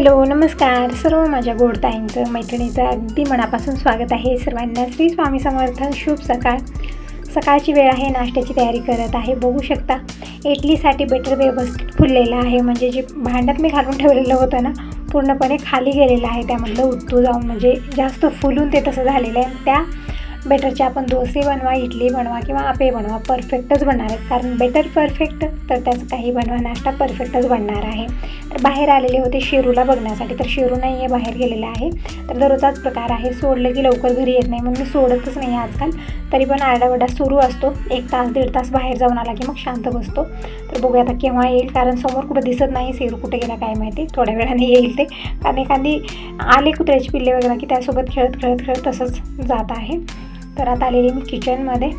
Hello नमस्कार सर्व माझ्या गोडताईंचं मैत्रिणीचं अगदी मनापासून स्वागत आहे. सर्वांना श्री स्वामी समर्थ. शुभ सकाळ. सकाळची वेळ आहे, नाश्त्याची तयारी करत आहे. बघू शकता इडलीसाठी बेटर व्यवस्थित फुललेलं आहे. म्हणजे जे भांड्यात मी घालून ठेवलेलं होतं ना, पूर्णपणे खाली गेलेलं आहे. त्यामधलं उत्तू जाऊन म्हणजे जास्त फुलून ते तसं झालेलं आहे. त्या बेटरचे आपण डोसे बनवा, इडली बनवा किंवा आप्पे बनवा, परफेक्टच बनणार आहेत. कारण बेटर परफेक्ट तर त्याचं काही बनवा, नाश्ता परफेक्टच बनणार आहे. तर बाहेर आलेले होते शेरूला बघण्यासाठी, तर शेरू नाही आहे, बाहेर गेलेला आहे. तर दररोजचाच प्रकार आहे, सोडलं की लवकर घरी येत नाही म्हणून मी सोडतच नाही आजकाल. तरी पण आरडाओरडा सुरू असतो. 1 तास 1.5 तास बाहेर जाऊन आला की मग शांत बसतो. तर बघूया आता केव्हा येईल, कारण समोर कुठं दिसत नाही. शेरू कुठे गेला काय माहिती. थोड्या वेळाने येईल ते, कारण एखादी आले कुत्र्याची पिल्ले वगैरे की त्यासोबत खेळत खेळत खेळत तसंच जात आहे. तर आता आलेली मी किचनमध्ये.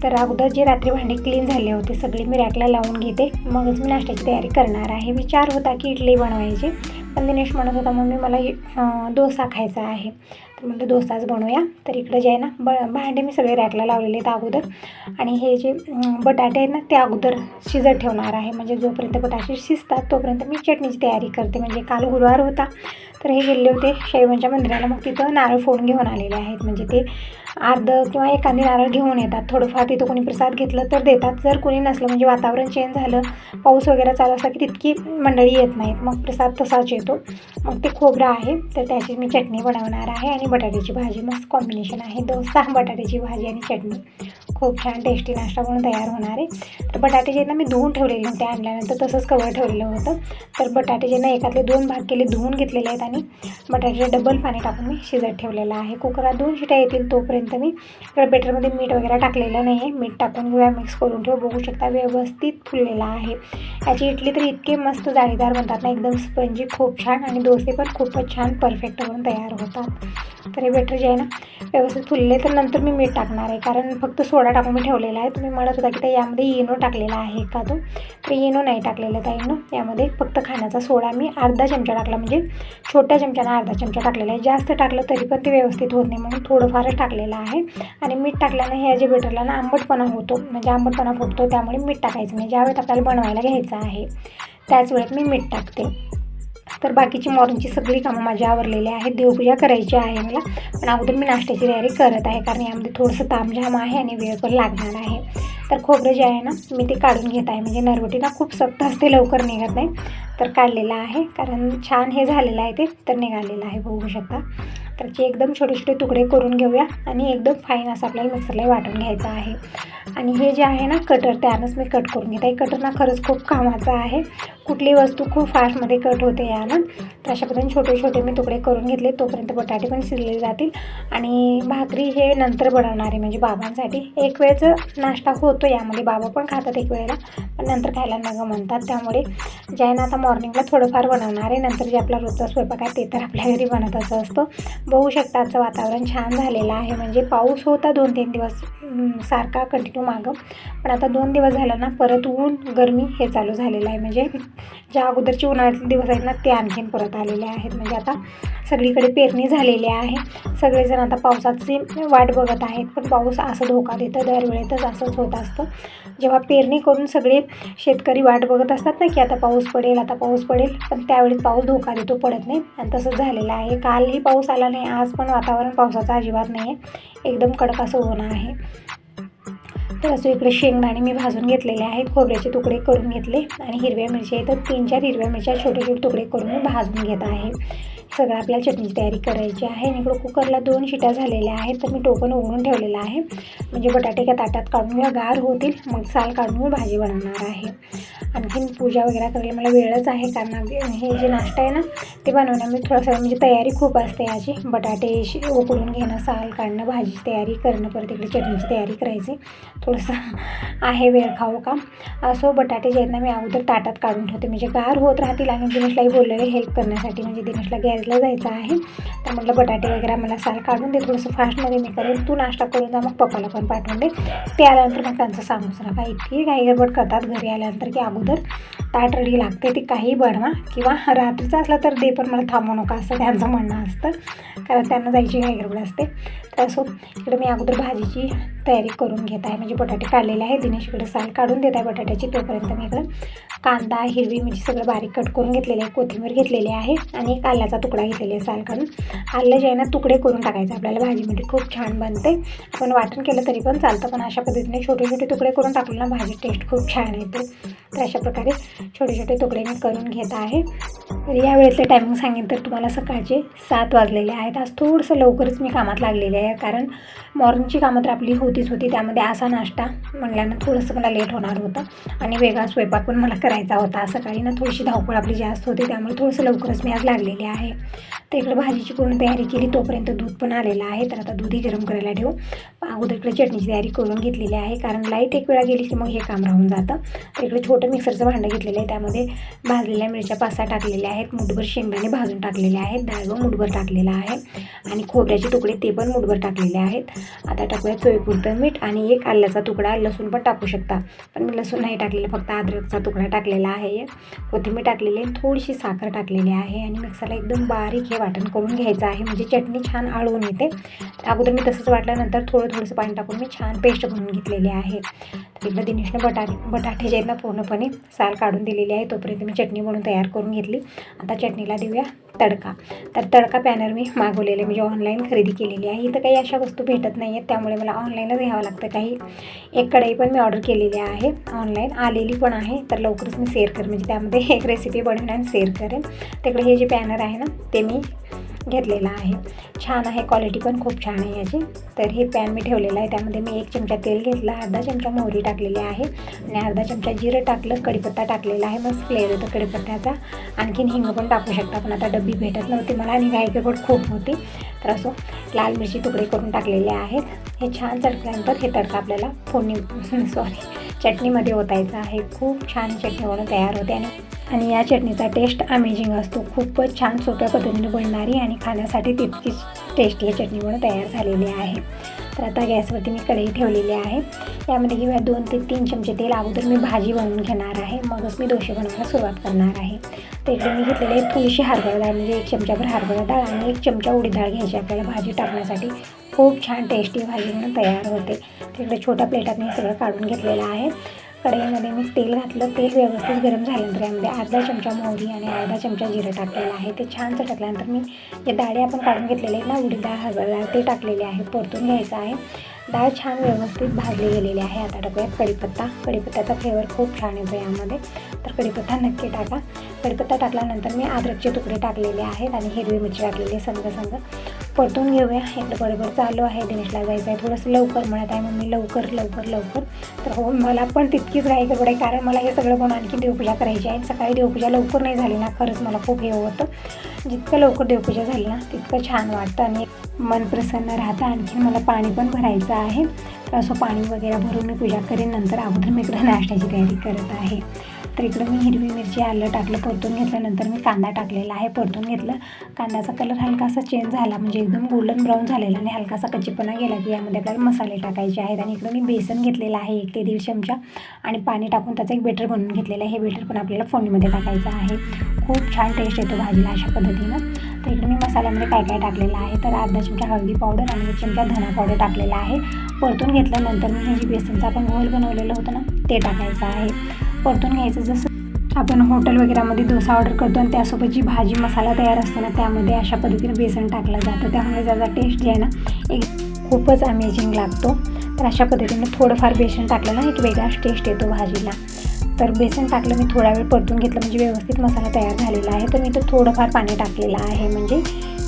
तर अगोदर जे रात्री भांडे क्लीन झाले होते सगळे मी रॅकला लावून घेते, मगच मी नाश्त्याची तयारी करणार आहे. विचार होता की इडली बनवायची, पण दिनेश म्हणत होता मम्मी मला डोसा खायचा आहे. तर म्हटलं डोसाच बनवूया. तर इकडं जे आहे ना भांडे मी सगळे रॅकला लावलेले आहेत अगोदर. आणि हे जे बटाटे आहेत ना ते अगोदर शिजत ठेवणार आहे. म्हणजे जोपर्यंत बटाटे शिजतात तोपर्यंत मी चटणीची तयारी करते. म्हणजे काल गुरुवार होता, तर हे गेले होते शैवांच्या मंदिराला, मग तिथं नारळ फोडून घेऊन आलेले आहेत. म्हणजे ते अर्धं किंवा एखादी नारळ घेऊन येतात. थोडंफार तिथं कोणी प्रसाद घेतलं तर देतात. जर कोणी नसलं म्हणजे वातावरण चेंज झालं, पाऊस वगैरे चालू असला की तितकी मंडळी येत नाहीत, मग प्रसाद तसाच येतो. मग ते खोबरं आहे तर त्याची मी चटणी बनवणार आहे. आणि बटाट्याची भाजी, मस्त कॉम्बिनेशन आहे. डोसा, बटाट्याची भाजी आणि चटणी, खूप छान टेस्टी नाश्ता म्हणून तयार होणार आहे. तर बटाटे जे ना मी धुवून ठेवलेले नव्हते, आणल्यानंतर तसंच कवर ठेवलेलं होतं. तर बटाटे जे ना एकातले 2 भाग केले, धुवून घेतलेले आहेत आणि बटाट्याचे डबल पाणी टाकून मी शिजत ठेवलेलं आहे. कुकरात 2 शिट्या येतील तोपर्यंत मी बेटरमध्ये मीठ वगैरे टाकलेलं नाही आहे. मीठ टाकून घेऊया, मिक्स करून ठेवू. बघू शकता व्यवस्थित फुललेला आहे. याची इडली तर इतके मस्त जाळीदार बनतात ना, एकदम स्पंजी, खूप छान. आणि डोसे पण खूपच छान परफेक्ट बनून तयार होतात. तर हे बेटर जे आहे ना व्यवस्थित फुलले, तर नंतर मी मीठ टाकणार आहे. कारण फक्त सोडा टाकून मी ठेवलेला आहे. तुम्ही म्हणत होता की त्या यामध्ये इनो टाकलेला आहे का तो, तर इनो नाही टाकलेलं ताईनं. यामध्ये फक्त खाण्याचा सोडा मी अर्धा चमचा टाकला, म्हणजे छोट्या चमच्यानं अर्धा चमचा टाकलेला आहे. जास्त टाकलं तरी पण ते व्यवस्थित होत नाही, म्हणून थोडंफारच टाकलेलं आहे. आणि मीठ टाकल्यानं ह्या जे बेटरला ना आंबटपणा होतो, म्हणजे आंबटपणा फुटतो, त्यामुळे मीठ टाकायचं नाही. ज्यावेळेस आपल्याला बनवायला घ्यायचं आहे त्याच वेळेत मी मीठ टाकते. तर बाकीची मॉर्निंगची सगळी कामं माझी आवरलेली आहेत. देवपूजा करायची आहे मला, पण अगोदर मी नाश्त्याची तयारी करत आहे, कारण यामध्ये थोडंसं तामझाम आहे आणि वेळ पण लागणार आहे. तर खोबरं जे आहे ना मी ते काढून घेत आहे. म्हणजे नरवटी ना खूप सक्त असते, लवकर निघत नाही. तर काढलेलं आहे, कारण छान हे झालेलं आहे ते, तर निघालेलं आहे बघू शकता. तर ते एकदम छोटे छोटे तुकडे करून घेऊया आणि एकदम फाईन असं आपल्याला मिक्सरला वाटून घ्यायचं आहे. आणि हे जे आहे ना कटर, त्यानंच मी कट करून घेत आहे. कटर ना खरंच खूप कामाचं आहे. कुठली वस्तू खूप फास्टमध्ये कट होते यानं. तर अशा पद्धतीने छोटे छोटे मी तुकडे करून घेतले, तोपर्यंत बटाटे पण शिजले जातील. आणि भाकरी हे नंतर बनवणार आहे, म्हणजे बाबांसाठी. एक वेळचं नाश्ता होतो यामध्ये, बाबा पण खातात एक वेळेला, पण नंतर खायला नगं म्हणतात. त्यामुळे जे आहे ना आता मॉर्निंगला थोडंफार बनवणार आहे. नंतर जे आपला रोजचा स्वयंपाक आहे ते तर आपल्या घरी बनतच असतो. बघू शकता आजचं वातावरण छान झालेलं आहे. म्हणजे पाऊस होता 2-3 दिवस सारखा कंटिन्यू मागं, पण आता 2 दिवस झालं ना परत ऊन गरमी हे चालू झालेलं आहे. म्हणजे ज्या अगोदरचे उन्हाळ्यातले दिवस आहेत ना ते आणखीन परत आलेले आहेत. म्हणजे आता सगळीकडे पेरणी झालेली आहे. सगळेजण आता पावसाची वाट बघत आहेत, पण पाऊस असं धोका देतं दरवेळेतच, असंच होत असतं. जेव्हा पेरणी करून सगळे शेतकरी वाट बघत असतात ना की आता पाऊस पडेल, आता पाऊस पडेल, पण त्यावेळी पाऊस धोका देतो, पडत नाही. आणि तसंच झालेलं आहे. कालही पाऊस आला नाही, आज पण वातावरण पावसाचं अजिबात नाही आहे, एकदम कडक असं ऊन आहे. तर असं इकडे शेंगदाणे मी भाजून घेतलेले आहेत, खोबऱ्याचे तुकडे करून घेतले. आणि हिरव्या मिरच्या आहेत, तर 3-4 हिरव्या मिरच्या छोटे छोटे तुकडे करून मी भाजून घेत आहे. सगळं आपल्याला चटणीची तयारी करायची आहे. आणि इकडं कुकरला 2 शिट्या झालेल्या आहेत, तर मी टोपण उघडून ठेवलेलं आहे. म्हणजे बटाटे एका ताटात काढून घ्या, गार होतील, मग साल काढून मी भाजी बनवणार आहे. आणखीन पूजा वगैरे करायला मला वेळच आहे, कारण हे जे नाश्ता आहे ना ते बनवण्यामध्ये थोडंसं म्हणजे तयारी खूप असते याची. बटाटे उकडून घेणं, साल काढणं, भाजीची तयारी करणं, परत इकडे चटणीची तयारी करायची, थोडंसं आहे वेळ खाऊ का. असो बटाटे जे आहेत ना मी अगोदर ताटात काढून ठेवते, म्हणजे गार होत राहतील. आणि दिनेशलाही बोललेले हेल्प करण्यासाठी, म्हणजे दिनेशला गॅरेजला जायचं आहे. तर म्हटलं बटाटे वगैरे मला साल काढून दे, थोडंसं फास्टमध्ये मी करेन, तू नाश्ता करून जा, मग पप्पाला पण पाठवून दे. ते आल्यानंतर मग त्यांचं सांगूच नका, इतकी घाई गडबड करतात घरी आल्यानंतर की अगोदर ताट रेडी लागते ती काही बनवा, किंवा रात्रीचं असलं तर दे पण मला थांबू नका असं त्यांचं म्हणणं असतं, कारण त्यांना जायची काही गडबड असते. तर असो, इकडे मी अगोदर भाजीची तयारी करून घेत आहे. म्हणजे बटाटे काढलेले आहे, दिनेश इकडे साल काढून देत आहे बटाट्याची. तोपर्यंत मी इकडं कांदा, हिरवी मिरची सगळं बारीक कट करून घेतलेले आहे, कोथिंबीर घेतलेली आहे आणि एक आल्याचा तुकडा घेतलेला आहे साल काढून. आलं जे आहे ना तुकडे करून टाकायचं आपल्याला, भाजीमध्ये खूप छान बनते. आपण वाटण केलं तरी पण चालतं, पण अशा पद्धतीने छोटे छोटे तुकडे करून टाकले ना भाजी टेस्ट खूप छान येते. तर अशा प्रकारे छोटे छोटे तुकडे मी करून घेत आहे. तर या वेळेतले टायमिंग सांगेन तर तुम्हाला सकाळचे 7 वाजलेले आहेत. आज थोडंसं लवकरच मी कामात लागलेले आहे, कारण मॉर्निंगची कामं तर आपली होतीच होती, त्यामध्ये असा नाश्ता म्हणल्यानं थोडंसं मला लेट होणार होतं आणि वेगळा स्वयंपाक पण मला करायचा होता. सकाळी ना थोडीशी धावपळ आपली जास्त होती, त्यामुळे थोडंसं लवकरच मी आज लागलेले आहे. तर इकडे भाजीची पूर्ण तयारी केली, तोपर्यंत दूध पण आलेलं आहे. तर आता दूधही गरम करायला ठेवू. अगोदर इकडे चटणीची तयारी करून घेतलेली आहे, कारण लाईट एक वेळा गेली की मग हे काम राहून जातं. तर इकडे छोटं मिक्सरचं भांडं घेतलेलं आहे, त्यामध्ये भाजलेल्या मिरच्या 5-6 टाकलेल्या आहेत, मुठभर शेंगदाणे भाजून टाकलेले आहेत, डाळ मुठभर टाकलेला आहे आणि खोबऱ्याचे तुकडे ते पण मुठभर टाकलेले आहेत. आता टाकूया चवीपुरतं मीठ आणि एक आल्याचा तुकडा, लसूण पण टाकू शकता, पण मी लसूण नाही टाकलेलं, फक्त अद्रकचा तुकडा टाकलेला आहे. कोथिंबीर टाकलेली आहे, थोडीशी साखर टाकलेली आहे आणि मिक्सरला एकदम बारीक हे वाटण करून घ्यायचं आहे, म्हणजे चटणी छान आळून येते. अगोदर मी तसंच वाटल्यानंतर थोडंसं पाणी टाकून मी छान पेस्ट बनवून घेतलेली आहे. तर इकडं दिनेशने बटाटे जे आहेत ना पूर्णपणे साल काढून दिलेली आहे. तोपर्यंत मी चटणी बनवून तयार करून घेतली. आता चटणीला देऊया तडका. तर तडका पॅनर मी मागवलेले, म्हणजे ऑनलाईन खरेदी केलेली आहे. इथं काही अशा वस्तू भेटत नाही आहेत, त्यामुळे मला ऑनलाईनच घ्यावं लागतं. काही एक कढई पण मी ऑर्डर केलेली आहे, ऑनलाईन आलेली पण आहे. तर लवकरच मी शेअर करेन, म्हणजे त्यामध्ये एक रेसिपी बनवून आणि शेअर करेन. तिकडे हे जे पॅनर आहे ना ते मी घेतलेला आहे, छान आहे, क्वालिटी पण खूप छान आहे याची. तर हे पॅन मी ठेवलेलं आहे, त्यामध्ये मी 1 चमचा तेल घेतला, अर्धा चमचा मोहरी टाकलेली आहे आणि अर्धा चमचा जिरं टाकलं, कढीपत्ता टाकलेला आहे, मस्त फ्लेवर येतो कढीपत्त्याचा. आणखीन हिंग पण टाकू शकता, पण आता डब्बी भेटत नव्हती मला आणि घाईगडबड खूप होती. तर असो लाल मिरची तुकडे करून टाकलेले आहेत. हे छान चटल्यानंतर हे तडका आपल्याला चटणीमध्ये ओतायचं आहे. खूप छान चटणी बनवून तयार होते आणि या चटणीचा टेस्ट अमेझिंग असतो. खूपच छान सोप्या पद्धतीने बनणारी आणि खाण्यासाठी तितकीच टेस्टी ही चटणी बनवून तयार झालेली आहे. तर आता गॅसवरती मी कढई ठेवलेली आहे, त्यामध्ये घेऊया 2 ते 3 चमचे तेल. अगोदर मी भाजी बनवून घेणार आहे, मगच मी डोसे बनवायला सुरुवात करणार आहे. तर इकडे मी घेतलेली आहे थोडीशी हरभरा डाळ, म्हणजे 1 चमचाभर हरभरा डाळ आणि 1 चमचा उडीद डाळ घ्यायची आपल्याला भाजी टाकण्यासाठी. खूप छान टेस्टी भाजी म्हणून तयार होते. तिकडे छोट्या प्लेटात मी सगळं काढून घेतलेलं आहे. कढईमध्ये मी तेल घातलं, तेल व्यवस्थित गरम झाल्यानंतर यामध्ये अर्धा चमचा मोहरी आणि अर्धा चमचा जिरं टाकलेलं आहे. ते छान चटकल्यानंतर मी जे डाळी आपण काढून घेतलेले आहेत ना, उडीद डाळ, हरभरा डाळ, ते टाकलेले आहे, परतून घ्यायचं आहे. डाळ छान व्यवस्थित भाजली गेलेली आहे. आता टाकूयात कढीपत्ता. कढीपत्त्याचा फ्लेवर खूप छान येतो यामध्ये, तर कढीपत्ता नक्की टाका. कढीपत्ता टाकल्यानंतर मी अद्रकचे तुकडे टाकलेले आहेत आणि हिरवी मिरची टाकलेली संग परतून घेऊया. इकडे बरोबर चालू आहे, दिनेशला जायचं आहे, थोडंसं लवकर म्हणत आहे मम्मी, लवकर. तर हो, मला पण तितकीच घाई गडबड आहे, कारण मला हे सगळं बनवून आणखी देवपूजा करायची आहे. सकाळी देवपूजा लवकर नाही झाली ना, खरंच मला खूप हे होतं. जितकं लवकर देवपूजा झाली ना तितकं छान वाटतं आणि मन प्रसन्न राहतं. आणखी मला पाणी पण भरायचं आहे, तर असं पाणी वगैरे भरून मी पूजा करेन. नंतर अगोदर मी इकडं नाश्त्याची तयारी करत आहे. तर इकडं मी हिरवी मिरची, आलं टाकलं, परतून घेतल्यानंतर मी कांदा टाकलेला आहे, परतून घेतलं. कांद्याचा कलर हलकासा चेंज झाला, म्हणजे एकदम गोल्डन ब्राऊन झालेला आणि हलकासा कच्चेपणा गेला की यामध्ये आपल्याला मसाले टाकायचे आहेत. आणि इकडं मी बेसन घेतलेलं आहे 1 ते 1.5 चमचा आणि पाणी टाकून त्याचं एक बेटर बनवून घेतलेलं आहे. हे बेटर पण आपल्याला फोडणीमध्ये टाकायचं आहे. खूप छान टेस्ट येतो भाजीला अशा पद्धतीनं. तर इकडे मी मसाल्यामध्ये काय टाकलेलं आहे, तर अर्धा चमचा हळदी पावडर आणि 1 चमचा धना पावडर टाकलेला आहे. परतून घेतल्यानंतर मी हे जे बेसनचं आपण घोल बनवलेलं होतं ना ते टाकायचं आहे. परतून घ्यायचं. जसं आपण हॉटेल वगैरेमध्ये डोसा ऑर्डर करतो आणि त्यासोबत जी भाजी मसाला तयार असतो ना, त्यामध्ये अशा पद्धतीने बेसन टाकलं जातं, त्यामुळे त्याचा टेस्ट जे आहे ना एक खूपच अमेझिंग लागतो. तर अशा पद्धतीने थोडंफार बेसन टाकलं ना एक वेगळाच टेस्ट येतो भाजीला. तर बेसन टाकलं, मी थोडा वेळ परतून घेतलं, म्हणजे व्यवस्थित मसाला तयार झालेला आहे. तर मी इथं थोडंफार पाणी टाकलेलं आहे, म्हणजे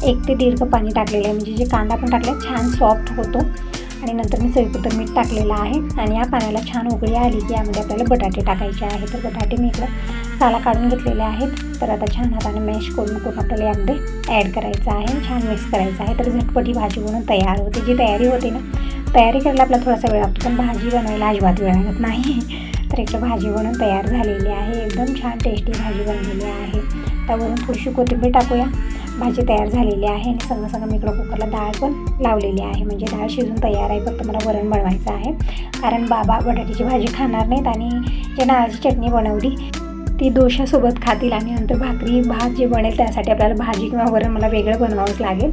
1 ते 1.5 कप पाणी टाकलेलं आहे, म्हणजे जे कांदा पण टाकला छान सॉफ्ट होतो. आणि नंतर मी चवीपुरतं मीठ टाकलेलं आहे आणि या पाण्याला छान उकळी आली की यामध्ये आपल्याला बटाटे टाकायचे आहे. तर बटाटे मी इकडं साला काढून घेतलेले आहेत. तर आता छान हाताने मॅश करून आपल्याला यामध्ये ॲड करायचं आहे, छान मिक्स करायचं आहे. तर झटपट ही भाजी बनवून तयार होते. जी तयारी होते ना, तयारी करायला आपला थोडासा वेळ लागतो, पण भाजी बनवायला अजिबात वेळ लागत नाही. तर इकडं भाजी बनवून तयार झालेली आहे, एकदम छान टेस्टी भाजी बनलेली आहे. त्यावरून थोडीशी कोथिंबीर टाकूया. भाजी तयार झालेली आहे आणि संग मी इकडं कुकरला डाळ पण लावलेली आहे, म्हणजे डाळ शिजून तयार आहे. फक्त मला वरण बनवायचं आहे, कारण बाबा बटाट्याची भाजी खाणार नाहीत आणि जे नारळाची चटणी बनवली ती डोशासोबत खातील आणि नंतर भाकरी भात जे बनेल त्यासाठी आपल्याला भाजी किंवा वरण मला वेगळं बनवावंच लागेल.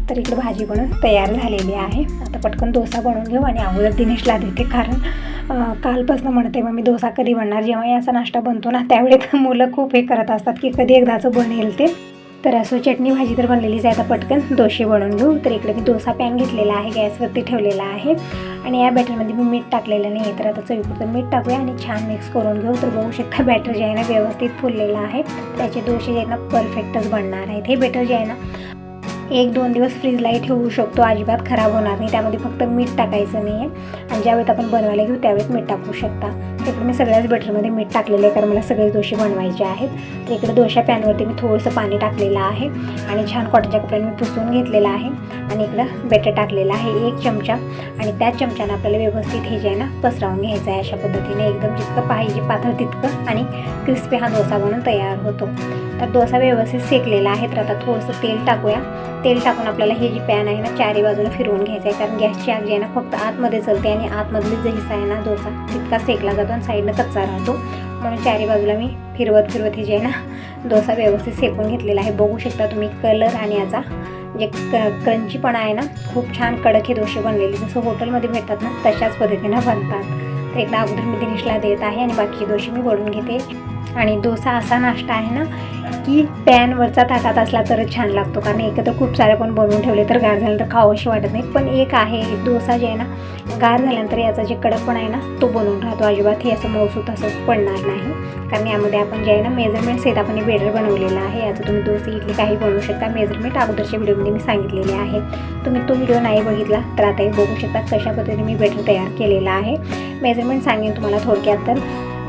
तर इकडे भाजी बनवून तयार झालेली आहे. आता पटकन डोसा बनवून घेऊ आणि अगोदर दिनेशला देते, कारण कालपासून म्हणते मग मी डोसा कधी बनणार. जेव्हाही असा नाश्ता बनतो ना त्यावेळी मुलं खूप हे करत असतात की कधी एकदाचं बनेल ते. तर असं चटणी भाजी तर बनलेलीच आहे. आता पटकन डोसे बनवून घेऊ. तर इकडे मी डोसा पॅन घेतलेला आहे, गॅसवरती ठेवलेला आहे आणि या बॅटरमध्ये मी मीठ टाकलेलं नाही आहे. तर आता चवीपुरतं मीठ टाकूया आणि छान मिक्स करून घेऊ. तर बघू शकता बॅटर जे आहे ना व्यवस्थित फुललेलं आहे. त्याचे डोसे जे आहेत ना परफेक्टच बनणार आहेत. हे बॅटर जे आहे ना 1-2 दिवस फ्रीजलाही ठेवू शकतो, अजिबात खराब होणार नाही. त्यामध्ये फक्त मीठ टाकायचं नाही आहे आणि ज्यावेळेत आपण बनवायला घेऊ त्यावेळेत मीठ टाकू शकता. इकडे मी सगळ्याच बॅटरमध्ये मीठ टाकलेलं आहे कारण मला सगळे डोसे बनवायचे आहेत. तर इकडे डोशा पॅनवरती मी थोडंसं पाणी टाकलेलं आहे आणि छान कॉटनच्या कपड्याने मी पुसून घेतलेलं आहे आणि इकडं बॅटर टाकलेलं आहे 1 चमचा आणि त्याच चमच्यानं आपल्याला व्यवस्थित हे जे आहे ना पसरवून घ्यायचं आहे. अशा पद्धतीने एकदम जितकं पाहिजे पातळ तितकं आणि क्रिस्पी हा डोसा बनून तयार होतो. तर डोसा व्यवस्थित शेकलेला आहे. तर आता थोडंसं तेल टाकूया. तेल टाकून आपल्याला हे जी पॅन आहे ना चारी बाजूला फिरवून घ्यायचं आहे, कारण गॅसची आग जी आहे ना फक्त आतमध्ये चलते आणि आतमधली जो हिस्सा आहे ना डोसा तितका शेकला जातो आणि साईडनं कच्चा राहतो. म्हणून चारी बाजूला मी फिरवत हे जे आहे ना डोसा व्यवस्थित शेकून घेतलेला आहे. बघू शकता तुम्ही कलर आणि याचा जे क्रंचीपणा आहे ना खूप छान कडक हे डोसे बनलेले जसं हॉटेलमध्ये भेटतात ना तशाच पद्धतीनं बनतात. तर एकदा अगोदर मी दिनेशला देत आहे आणि बाकीचे डोसे मी बनवून घेते. आणि डोसा असा नाश्ता आहे ना की पॅनवरचा ताटात असला तरच छान लागतो, कारण एकत्र खूप सारे पण बनवून ठेवले तर गार झाल्यानंतर खावंशी वाटत नाही. पण एक आहे डोसा जे आहे ना गार झाल्यानंतर याचा जे कडकपणा आहे ना तो बनवून राहतो, अजिबात हे असं मऊसूत असं पडणार नाही. कारण यामध्ये आपण जे आहे ना मेजरमेंट सहित आपण हे बेटर बनवलेलं आहे. याचं तुम्ही डोसे इडली काही बनवू शकता. मेजरमेंट अगोदरच्या व्हिडिओमध्ये मी सांगितलेले आहे. तुम्ही तो व्हिडिओ नाही बघितला तर आताही बघू शकता कशा पद्धतीने मी बेटर तयार केलेला आहे. मेजरमेंट सांगेन तुम्हाला थोडक्यात. तर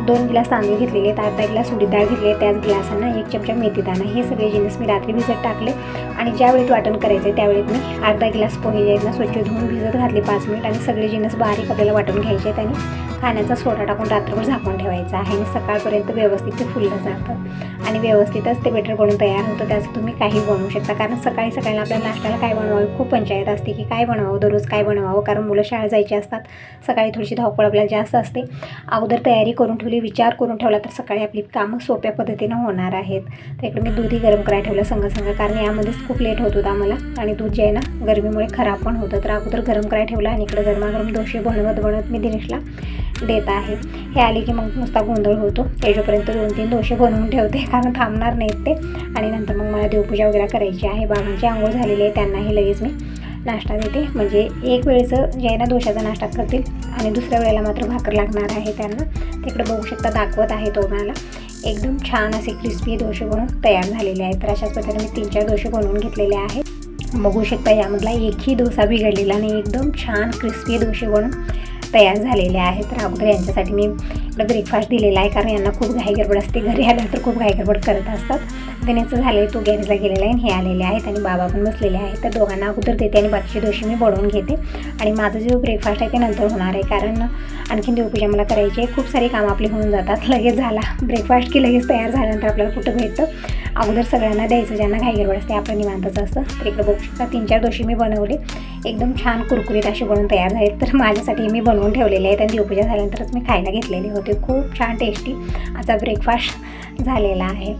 2 ग्लास तांदूळ घेतलेले आहेत, अर्धा ग्लास उडीद डाळ घेतली आहे, त्याच ग्लासानं 1 चमचा मेथीदाणा हे सगळे जिन्नस मी रात्री भिजत टाकले आणि ज्यावेळेत वाटण करायचं आहे त्यावेळेत मी अर्धा ग्लास पोहे जे आहेत ना स्वच्छ धुवून भिजत घातले 5 मिनिट आणि सगळे जिन्नस बारीक आपल्याला वाटून घ्यायचे आहेत आणि खाण्याचा सोडा टाकून रात्रभर झाकून ठेवायचा आहे आणि सकाळपर्यंत व्यवस्थित ते फुललं जातं आणि व्यवस्थितच ते बेटर बनवून तयार होतं. त्याचं तुम्ही काही बनवू शकता, कारण सकाळी आपल्याला नाश्त्याला काय बनवावं खूप पंचायत असते की काय बनवावं, दररोज काय बनवावं, कारण मुलं शाळेत जायची असतात. सकाळी थोडीशी धावपळ आपल्याला जास्त असते. अगोदर तयारी करून ठेवली, विचार करून ठेवला तर सकाळी आपली कामं सोप्या पद्धतीनं होणार आहेत. तर इकडे मी दूधही गरम करायला ठेवलं संग कारण यामध्येच खूप लेट होत होतं आम्हाला आणि दूध जे आहे ना गरमीमुळे खराब पण होतं. तर अगोदर गरम करायला ठेवलं आणि इकडे गरमागरम डोसे बनवत मी दिनेशला देत आहे. हे आले की मग नुसता गोंधळ होतो. त्याच्यापर्यंत 2-3 डोसे बनवून ठेवते कारण थांबणार नाहीत ते आणि नंतर मग मला देवपूजा वगैरे करायची आहे. बाबांची आंघोळ झालेली आहे, त्यांनाही लगेच मी नाश्ता देते. म्हणजे एक वेळेचं जे आहे ना डोशाचा नाश्ता करतील आणि दुसऱ्या वेळेला मात्र भाकर लागणार आहे त्यांना. तिकडे बघू शकता दाखवत आहे तो मला. एकदम छान असे क्रिस्पी डोसे बनवून तयार झालेले आहेत. तर अशाच प्रकारे मी 3-4 डोसे बनवून घेतलेले आहेत. बघू शकता यामधला एकही डोसा बिघडलेला नाही, एकदम छान क्रिस्पी डोसे बनवून तयार झालेले आहेत. तर अगोदर यांच्यासाठी मी ब्रेकफास्ट दिलेला आहे, कारण यांना खूप घाई गडबड असते. घरी आल्यानंतर खूप घाई गडबड करत असतात. दिनेशचं झाले तो गॅरेजला गेलेला आहे, हे आलेले आहेत आणि बाबा पण बसलेले आहेत. तर दोघांना अगोदर देते आणि बाकीचे डोसे मी बनवून घेते आणि माझं जो ब्रेकफास्ट आहे ते नंतर होणार आहे, कारण आणखीन देवपूजा मला करायची आहे. खूप सारी कामं आपली होऊन जातात. लगेच झाला ब्रेकफास्ट की लगेच तयार झाल्यानंतर आपल्याला कुठं भेटतं. अगोदर सगळ्यांना द्यायचं ज्यांना घाई गडबड असते, आपलं निवांतच असतं. तर इकडे बघू शकता 3-4 डोसे मी बनवले, एकदम छान कुरकुरीत असे बनवून तयार झालेत. तर माझ्यासाठी मी बनवून ठेवलेले आहेत आणि देवपूजा झाल्यानंतरच मी खायला घेतलेले होते. खूप छान टेस्टी असा ब्रेकफास्ट झालेला आहे.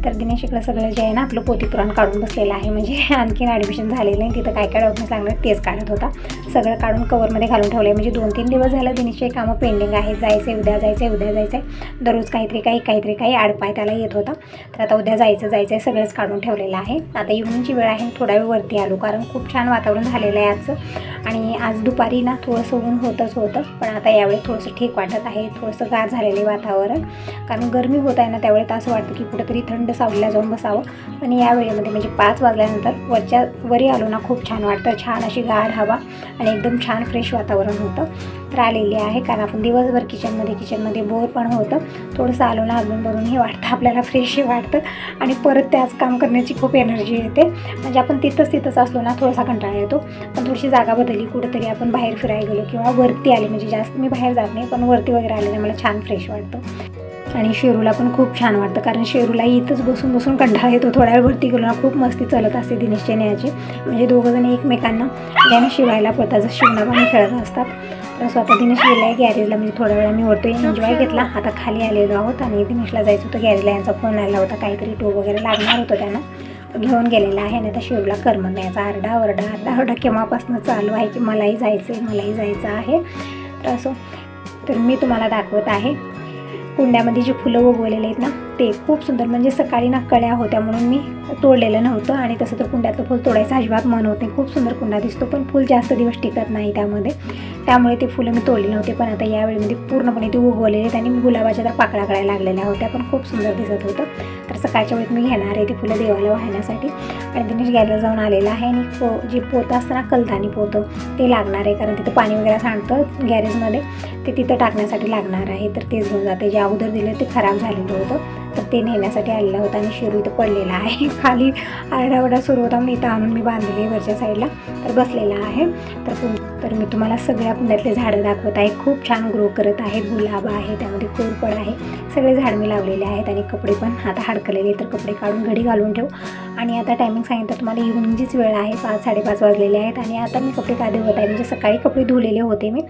तर दिनेश इकडं सगळं जे आहे ना आपलं पोथीपुराण काढून बसलेलं आहे. म्हणजे आणखीन ॲडमिशन झालेलं नाही, तिथं काय डॉक्युमेंट्स लागणार तेच काढत होता. सगळं काढून कवरमध्ये घालून ठेवलं आहे. म्हणजे 2-3 दिवस झालं दिनेशचे कामं पेंडिंग आहेत. जायचं आहे, उद्या जायचं आहे. दररोज काहीतरी काही आडपाय त्याला येत होता. तर आता उद्या जायचं आहे, सगळंच काढून ठेवलेलं आहे. आता इव्हनिंगची वेळ आहे, थोडा वेळ वरती आलो कारण खूप छान वातावरण झालेलं आहे आजचं. आणि आज दुपारी ना थोडंसं ऊन होतं, पण आता यावेळी थोडंसं ठीक वाटत आहे. थोडंसं गार झालेलं आहे वातावरण, कारण गरमी होत आहे ना त्यावेळेत असं वाटतं की कुठंतरी थंड सावलीला जाऊन बसावं. पण या वेळेमध्ये म्हणजे 5 वाजल्यानंतर वरी आलो ना खूप छान वाटतं. छान अशी गार हवा आणि एकदम छान फ्रेश वातावरण होतं. तर आलेली आहे, कारण आपण दिवसभर किचनमध्ये बोर पण होतं. थोडंसं आलो ना अजून भरून हे वाटतं, आपल्याला फ्रेशही वाटतं आणि परत त्याच काम करण्याची खूप एनर्जी येते. म्हणजे आपण तिथंच असलो ना थोडासा कंटाळा येतो. पण थोडीशी जागा बदलली, कुठेतरी आपण बाहेर फिरायला गेलो किंवा वरती आले, म्हणजे जास्त मी बाहेर जात नाही पण वरती वगैरे आले ना मला छान फ्रेश वाटतं. आणि शेरूला पण खूप छान वाटतं, कारण शेरूला इथंच बसून बसून कंटाळा येतो. थोड्या वेळ वरती गेलो ना खूप मस्ती चालत असते दिनेशचे न्यायचे, म्हणजे दोघंजण एकमेकांना त्याने शिवायला पडतात, जसं शिवणापाणी खेळत असतात. तर स्वतः दिनेश गेला आहे गॅरेजला, म्हणजे थोड्या वेळा मी वरती एन्जॉय घेतला. आता खाली आलेलो आहोत आणि दिनेशला जायचं होतं गॅरेजला. यांचा फोन आला होता, काहीतरी टूब वगैरे लागणार होतं त्यांना, घेऊन गेलेला आहे. आणि आता शेरूला करमत नाही, याचा आरडाओरडा केव्हापासून चालू आहे की मलाही जायचं आहे. तर असं तर मी तुम्हाला दाखवत आहे कुंड्यामध्ये जी फुलं उगवलेले आहेत ना ते खूप सुंदर, म्हणजे सकाळी ना कळ्या होत्या म्हणून मी तोडलेलं नव्हतं. आणि तसं तर कुंड्यातलं फुल तोडायचं अजिबात मन होत नाही, खूप सुंदर कुंडा दिसतो, पण फुल जास्त दिवस टिकत नाही त्यामुळे ते फुलं मी तोडली नव्हते. पण आता यावेळीमध्ये पूर्णपणे ते उगवलेले आहेत आणि गुलाबाच्या तर पाकळ्या कळायला लागलेल्या होत्या, पण खूप सुंदर दिसत होतं. तर सकाळच्या वेळेत मी घेणार आहे ती फुलं देवाला वाहण्यासाठी. आणि दिनेश घ्यायला जाऊन आलेला आहे आणि जी पोतं असतं ना कलदानी पोतं ते लागणार आहे, कारण तिथं पाणी वगैरे सांडतं गॅरेजमध्ये, ते तिथं टाकण्यासाठी लागणार आहे. तर तेच घेऊन जाते, जे अगोदर दिलं ते खराब झालेलं होतं, तर ते नेण्यासाठी आलेलं होतं. आणि शेरू इथं पडलेला आहे, खाली आरडाओरडा सुरू होता म्हणून इथं आणून मी बांधलेले आहे वरच्या साईडला, तर बसलेला आहे. तर मी तुम्हाला सगळ्या कुंड्यातले झाडं दाखवत आहे, खूप छान ग्रो करत आहेत. गुलाब आहे, त्यामध्ये कोरफड आहे, सगळे झाड मी लावलेले आहेत. आणि कपडे पण आता हडकलेले, तर कपडे काढून घडी घालून ठेवू. आणि आता टायमिंग सांगितलं तुम्हाला, इव्हनिंगचीच वेळ आहे, 5-5:30 वाजलेले आहेत. आणि आता मी कपडे का धुवत आहे, म्हणजे सकाळी कपडे धुवलेले होते मी,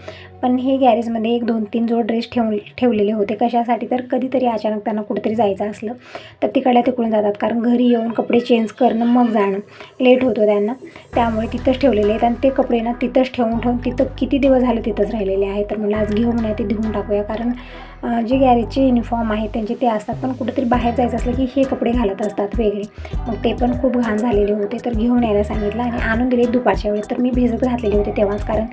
पण हे गॅरेजमध्ये 1-2-3 जोड ड्रेस ठेवलेले होते. कशासाठी, तर कधीतरी अचानक त्यांना कुठेतरी जायचं असलं तर तिकडल्या तिकडून जातात, कारण घरी येऊन कपडे चेंज करणं मग जाणं लेट होतो त्यांना, त्यामुळे तिथंच ठेवलेले आहेत. आणि ते कपडे ना तिथंच ठेवून तिथं किती दिवस झाले तिथंच राहिलेले आहेत. तर मला आज घेऊन ते धुवून टाकूया, कारण जे गॅरेजचे युनिफॉर्म आहेत त्यांचे ते असतात, पण कुठेतरी बाहेर जायचं असलं की हे कपडे घालत असतात वेगळे, मग ते पण खूप घाण झालेले होते. तर घेऊन यायला सांगितलं आणि आणून दिले दुपारच्या वेळेस. तर मी भिजत घातलेले होते तेव्हाच, कारण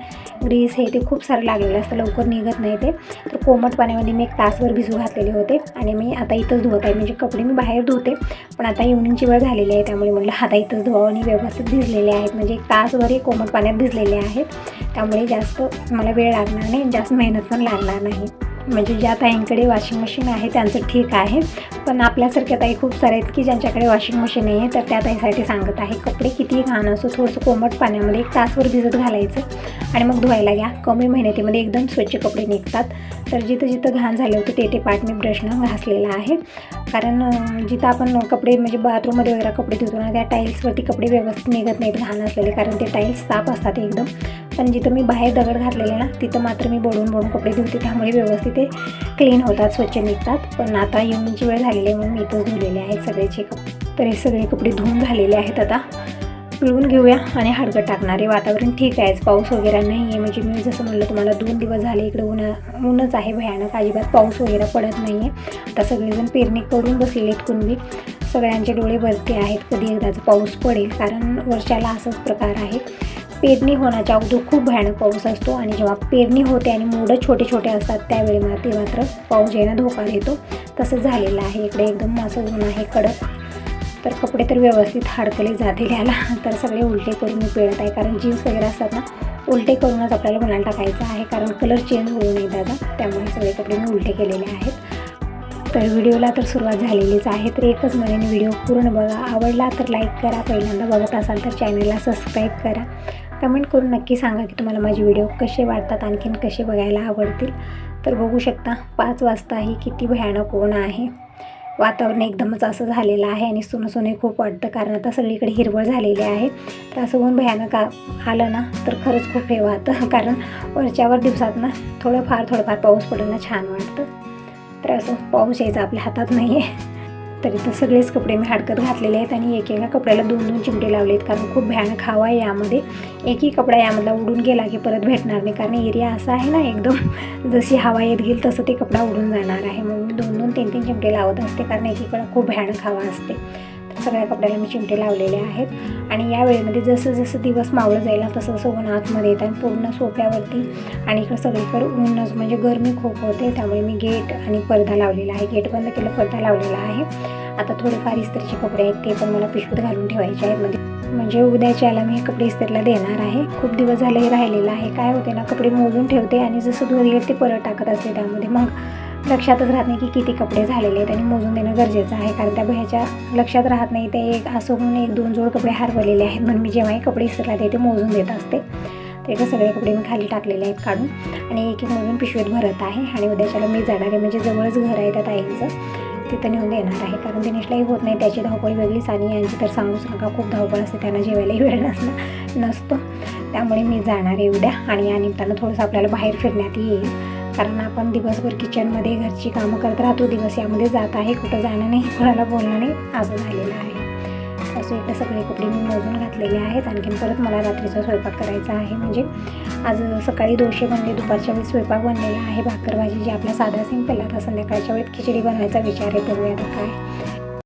ग्रीस हे ते खूप सारं लागलेलं असतं, लवकर निघत नाही ते. तर कोमट पाण्यामध्ये मी 1 तासभर भिजू घातलेले होते. आणि मी आता इथंच धुवत आहे, म्हणजे कपडे मी बाहेर धुते, पण आता इव्हनिंगची वेळ झालेली आहे त्यामुळे म्हटलं आता इथंच धुवावं. आणि व्यवस्थित भिजलेले आहेत, म्हणजे 1 तासभर कोमट पाण्यात भिजलेले आहेत, त्यामुळे जास्त मला वेळ लागणार नाही, जास्त मेहनत पण लागणार नाही. म्हणजे ज्या ताईंकडे वॉशिंग मशीन आहे त्यांचं ठीक आहे, पण आपल्यासारख्या ताई खूप सारे आहेत की ज्यांच्याकडे वॉशिंग मशीन नाही आहे. तर त्या ताईसाठी सांगत आहे, कपडे कितीही घाण असो थोडंसं कोमट पाण्यामध्ये 1 तासभर भिजत घालायचं आणि मग धुवायला घ्या. कमी मेहनतीमध्ये एकदम स्वच्छ कपडे निघतात. तर जिथं घाण झाले होते ते पार्ट मी ब्रशनं घासलेला आहे, कारण जिथं आपण कपडे म्हणजे बाथरूममध्ये वगैरे कपडे धुतो ना त्या टाईल्सवरती कपडे व्यवस्थित निघत नाहीत घाण असलेले, कारण ते टाईल्स साफ असतात एकदम. पण जिथं मी बाहेर दगड घातलेले ना तिथं मात्र मी बोडून कपडे धुते, त्यामुळे व्यवस्थित ते क्लीन होतात, स्वच्छ निघतात. पण आता इव्हनिंगची वेळ झालेली आहे म्हणून मी इथंच धुलेले आहेत सगळेचे कपडे. तर हे सगळे कपडे धुवून झालेले आहेत. आता पिळून घेऊया आणि हडकत टाकणारे. वातावरण ठीक आहे, पाऊस वगैरे नाही आहे, म्हणजे मी जसं म्हणलं तुम्हाला 2 दिवस झाले इकडे ऊनच आहे भयानक, अजिबात पाऊस वगैरे पडत नाही आहे. आता सगळेजण पेरणी करून बसलेले आहेत कुणबी, सगळ्यांचे डोळे भरते आहेत कधी एकदाचा पाऊस पडेल, कारण वर्षाला असंच प्रकार आहे. पेरणी होण्याच्या अगोदर खूप भयानक पाऊस असतो आणि जेव्हा पेरणी होते आणि मोडं छोटे छोटे असतात त्यावेळी मात्र पाऊस येणं धोका देतो. तसं झालेलं आहे इकडे, एकदम असं ऊन आहे कडक. तर कपडे तर व्यवस्थित हडकले जातील याला. तर सगळे उलटे करून मी पिळत आहे, कारण जीन्स वगैरे असतात ना उलटे करूनच आपल्याला बनायला टाकायचं आहे, कारण कलर चेंज होऊ नये त्याचा, त्यामुळे सगळे कपडे मी उलटे केलेले आहेत. तर व्हिडिओला तर सुरुवात झालेलीच आहे. तर एकच म्हणेन, व्हिडिओ पूर्ण बघा, आवडला तर लाईक करा, पहिल्यांदा बघत असाल तर चॅनलला सबस्क्राईब करा, कमेंट करून नक्की सांगा की तुम्हाला माझे व्हिडिओ कसे वाटतात, आणखीन कसे बघायला आवडतील. तर बघू शकता 5 वाजताही किती भयानक ऊन आहे, वातावरण एकदमच असं झालेलं आहे आणि सुनं खूप वाटतं, कारण आता सगळीकडे हिरवळ झालेली आहे. तर असं ऊन भयानक आलं ना तर खरंच खूप हे वाटतं, कारण वरच्यावर दिवसात ना थोडंफार पाऊस पडलं ना छान वाटतं. तर असं पाऊस यायचा आपल्या हातात नाही आहे. तरी तर सगळेच कपडे मी हडकत घातलेले आहेत आणि एकेका कपड्याला 2-2 चिमटे लावले आहेत, कारण खूप भयानक हवा आहे यामध्ये. एकही कपडा यामधला उडून गेला की परत भेटणार नाही, कारण एरिया असा आहे ना एकदम जशी हवा येत गेल तसं ते कपडा उडून जाणार आहे. म्हणून मी 2-2, 3-3 चिमटे लावत असते, कारण एकीकडे खूप भयानक हवा असते. तर सगळ्या कपड्याला मी चिमटे लावलेले आहेत. आणि या वेळेमध्ये जसं दिवस मावळं जाईल तसं ऊन आतमध्ये येतं आणि पूर्ण सोफ्यावरती आणि इकडं सगळीकडे ऊनच, म्हणजे गरमी खूप होते, त्यामुळे मी गेट आणि पडदा लावलेला आहे. गेट बंद केलं, पडदा लावलेला आहे. आता थोडेफार इस्त्रीचे कपडे आहेत ते पण मला पिशवीत घालून ठेवायचे आहेत, म्हणजे उद्याच्याला मी हे कपडे इस्त्रीला देणार आहे. खूप दिवस झाले हे राहिलेलं आहे. काय होते ना, कपडे मोजून ठेवते आणि जसं दूर येईल ते परत टाकत असते त्यामध्ये, मग लक्षातच राहत नाही की किती कपडे झालेले आहेत आणि मोजून देणं गरजेचं आहे, कारण त्या भयाच्या लक्षात राहत नाही. ते एक असं म्हणून 1-2 जोड कपडे हरवलेले आहेत, म्हणून मी जेव्हाही कपडे इस्त्रीला देते मोजून देत असते. तर इकडे सगळे कपडे मी खाली टाकलेले आहेत काढून आणि एक एक मधून पिशवीत भरत आहे. आणि उद्याच्याला मी जाणार आहे, म्हणजे जवळच घर आहे त्या ताईंचं, तिथं नेऊन देणार आहे. कारण दिनेशलाही होत नाही, त्याची धावपळ वेगळीच आणि यांची तर सांगूच नका, खूप धावपळ असते, त्यांना जेवायलाही वेळ नसतो. त्यामुळे मी जाणार आहे उद्या आणि या निमित्तानं थोडंसं आपल्याला बाहेर फिरण्यात येईल. कारण आपण दिवसभर किचनमध्ये घरची कामं करत राहतो, दिवस यामध्ये जात आहे, कुठं जाणं नाही, कोणाला बोलणं नाही, असं झालेलं आहे. असं इकडे सगळे कपडे मी मोजून घातलेले आहेत. आणखीन परत मला रात्रीचा स्वयंपाक करायचा आहे. म्हणजे आज सकाळी डोसे बनले, दुपारच्या वेळेस स्वयंपाक बनलेला आहे, भाकर भाजी जी आपल्या साधा सिंपल. आता संध्याकाळच्या वेळेत खिचडी बनवायचा विचार आहे, बघूया आता काय.